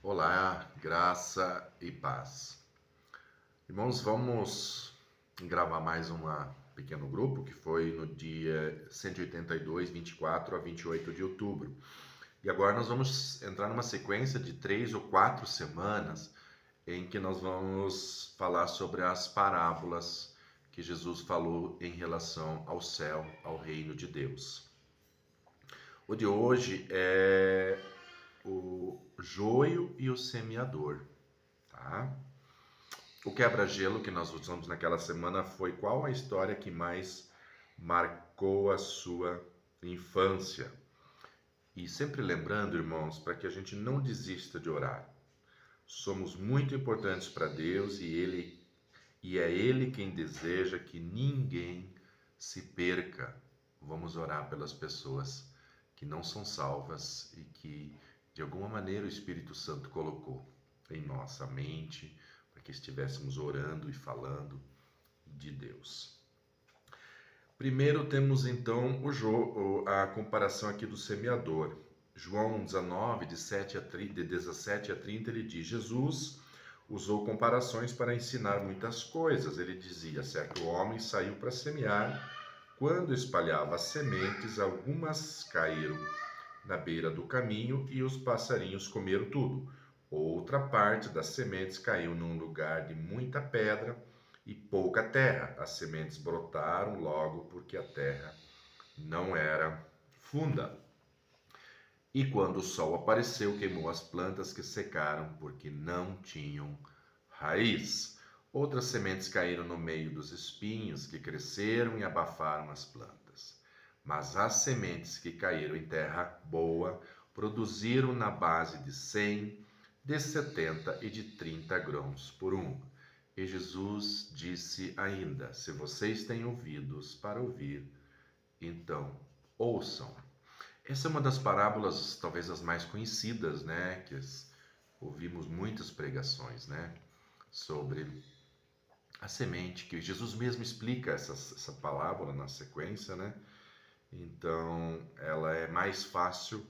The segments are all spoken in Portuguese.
Olá, graça e paz. Irmãos, vamos gravar mais um pequeno grupo que foi no dia 182, 24 a 28 de outubro. E agora nós vamos entrar numa sequência de 3 ou 4 semanas em que nós vamos falar sobre as parábolas que Jesus falou em relação ao céu, ao reino de Deus. O de hoje é o joio e o semeador, tá? O quebra-gelo que nós usamos naquela semana foi qual a história que mais marcou a sua infância. E sempre lembrando, irmãos, para que a gente não desista de orar. Somos muito importantes para Deus e é Ele quem deseja que ninguém se perca. Vamos orar pelas pessoas que não são salvas e que de alguma maneira o Espírito Santo colocou em nossa mente para que estivéssemos orando e falando de Deus. Primeiro temos então a comparação aqui do semeador. João 19, de 17 a 30, ele diz: Jesus usou comparações para ensinar muitas coisas. Ele dizia: certo homem saiu para semear. Quando espalhava as sementes, algumas caíram na beira do caminho e os passarinhos comeram tudo. Outra parte das sementes caiu num lugar de muita pedra e pouca terra. As sementes brotaram logo porque a terra não era funda. E quando o sol apareceu, queimou as plantas que secaram porque não tinham raiz. Outras sementes caíram no meio dos espinhos que cresceram e abafaram as plantas. Mas as sementes que caíram em terra boa produziram na base de 100, de 70 e de 30 grãos por um. E Jesus disse ainda: se vocês têm ouvidos para ouvir, então ouçam. Essa é uma das parábolas, talvez as mais conhecidas, né? Ouvimos muitas pregações, né? Sobre a semente, que Jesus mesmo explica essa parábola na sequência, né? Então, ela é mais fácil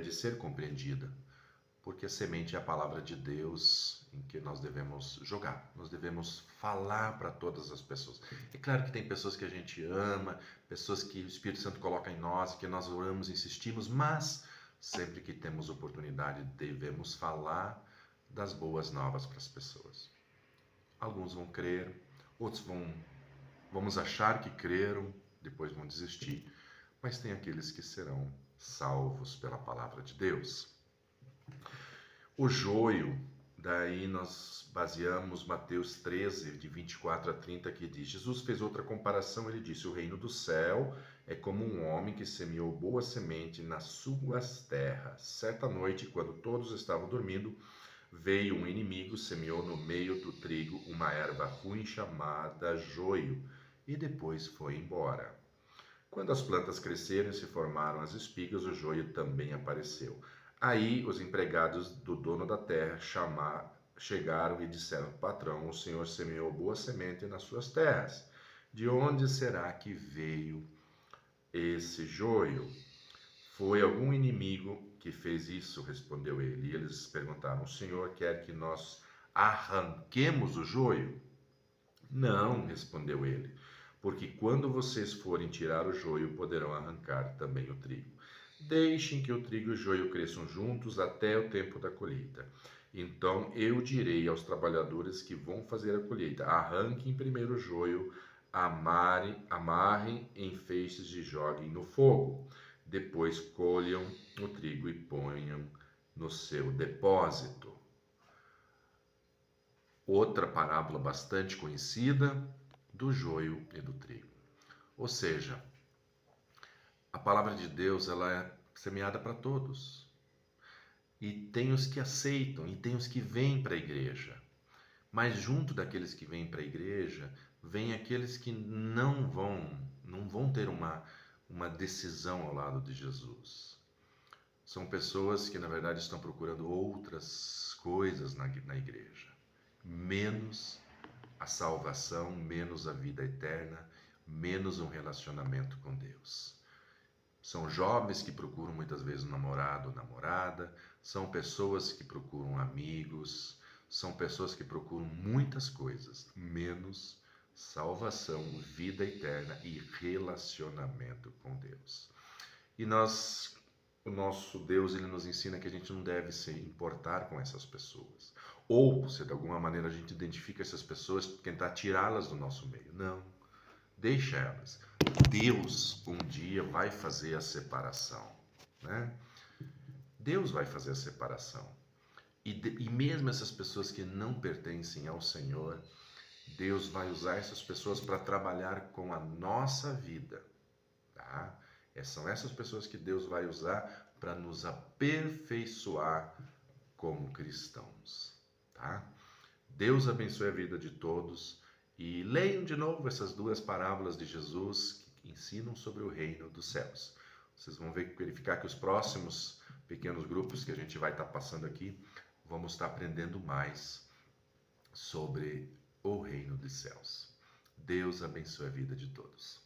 de ser compreendida, porque a semente é a palavra de Deus em que nós devemos jogar, nós devemos falar para todas as pessoas. É claro que tem pessoas que a gente ama, pessoas que o Espírito Santo coloca em nós, que nós oramos, insistimos, mas sempre que temos oportunidade devemos falar das boas novas para as pessoas. Alguns vão crer, outros vamos achar que creram, depois vão desistir, mas tem aqueles que serão salvos pela palavra de Deus. O joio, daí nós baseamos Mateus 13, de 24 a 30, que diz: Jesus fez outra comparação, ele disse: o reino do céu é como um homem que semeou boa semente nas suas terras. Certa noite, quando todos estavam dormindo, veio um inimigo, semeou no meio do trigo uma erva ruim chamada joio, e depois foi embora. Quando as plantas cresceram e se formaram as espigas, o joio também apareceu. Aí os empregados do dono da terra chegaram e disseram: patrão, o senhor semeou boa semente nas suas terras. De onde será que veio esse joio? Foi algum inimigo que fez isso, respondeu ele. E eles perguntaram: o senhor quer que nós arranquemos o joio? Não, respondeu ele, porque quando vocês forem tirar o joio, poderão arrancar também o trigo. Deixem que o trigo e o joio cresçam juntos até o tempo da colheita. Então eu direi aos trabalhadores que vão fazer a colheita: arranquem primeiro o joio, amarrem em feixes e joguem no fogo. Depois colham o trigo e ponham no seu depósito. Outra parábola bastante conhecida do joio e do trigo. Ou seja, a palavra de Deus ela é semeada para todos. E tem os que aceitam e tem os que vêm para a igreja. Mas junto daqueles que vêm para a igreja, vem aqueles que não vão ter uma decisão ao lado de Jesus. São pessoas que na verdade estão procurando outras coisas na igreja, menos a salvação, menos a vida eterna, menos um relacionamento com Deus. São jovens que procuram muitas vezes um namorado ou namorada, são pessoas que procuram amigos, são pessoas que procuram muitas coisas, menos salvação, vida eterna e relacionamento com Deus. E o nosso Deus, ele nos ensina que a gente não deve se importar com essas pessoas. Ou, se de alguma maneira a gente identifica essas pessoas, tentar tirá-las do nosso meio. Não, deixa elas. Deus um dia vai fazer a separação, né? Deus vai fazer a separação. E mesmo essas pessoas que não pertencem ao Senhor, Deus vai usar essas pessoas para trabalhar com a nossa vida, tá? São essas pessoas que Deus vai usar para nos aperfeiçoar como cristãos, tá? Deus abençoe a vida de todos e leiam de novo essas duas parábolas de Jesus que ensinam sobre o reino dos céus. Vocês vão verificar que os próximos pequenos grupos que a gente vai estar passando aqui, vamos estar aprendendo mais sobre o reino dos céus. Deus abençoe a vida de todos.